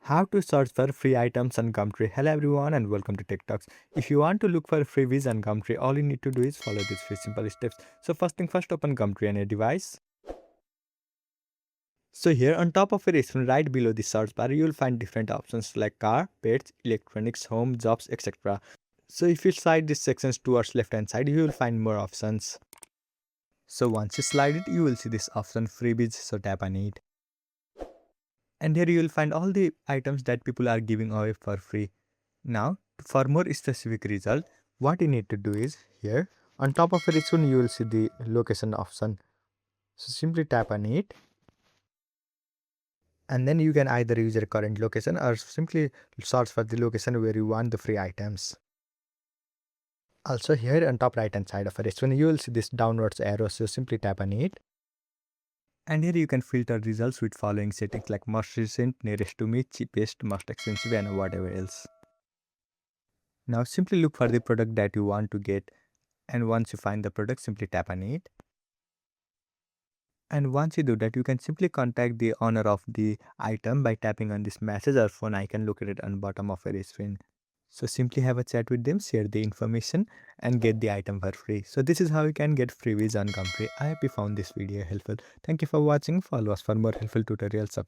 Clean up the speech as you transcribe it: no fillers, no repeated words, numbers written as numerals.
How to search for free items on Gumtree. Hello everyone and welcome to Tech Talks. If you want to look for freebies on Gumtree, all you need to do is follow these three simple steps. So first thing first, open Gumtree on your device. So here on top of your screen, right below the search bar, you will find different options like car, pets, electronics, home, jobs, etc. So if you slide these sections towards left hand side, you will find more options. So once you slide it, you will see this option freebies. So tap on it. And here you will find all the items that people are giving away for free. Now, for more specific result, what you need to do is here on top of each one you will see the location option. So simply tap on it, and then you can either use your current location or simply search for the location where you want the free items. Also here on top right hand side of each one you will see this downwards arrow. So simply tap on it. And here you can filter results with following settings like most recent, nearest to me, cheapest, most expensive, and whatever else. Now simply look for the product that you want to get, and once you find the product, simply tap on it. And once you do that, you can simply contact the owner of the item by tapping on this message or phone icon located on bottom of your screen. So simply have a chat with them, share the information, and get the item for free. So this is how you can get freebies on Gumtree. I hope you found this video helpful. Thank you for watching. Follow us for more helpful tutorials. Subscribe.